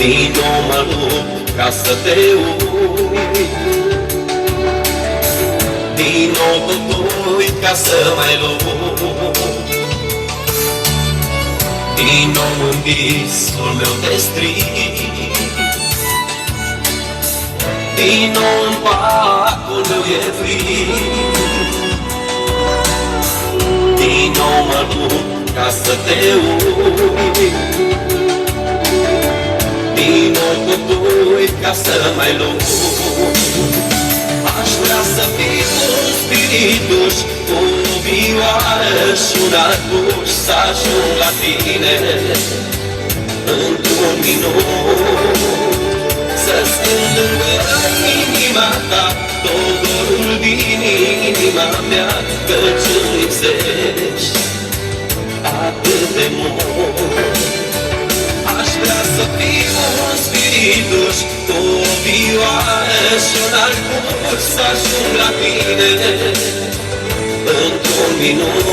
Din nou mă lupt ca să te uit, din nou tot uit ca să mai lupt. Din nou în visul meu te strig, din nou în patul meu e frig. Din nou mă lupt ca să te uit, din nou tot uit ca să mai lupt. Aș vrea să fii un spirituș, o vioară și un arcuș, să ajung la tine într-un minut, să stând lângă inima ta tot dorul din inima mea, căci îmi lipsești atât de mult. Aș vrea să fii un spirituș, cu o vioară și un arcuș, să ajung la tine într-un minut,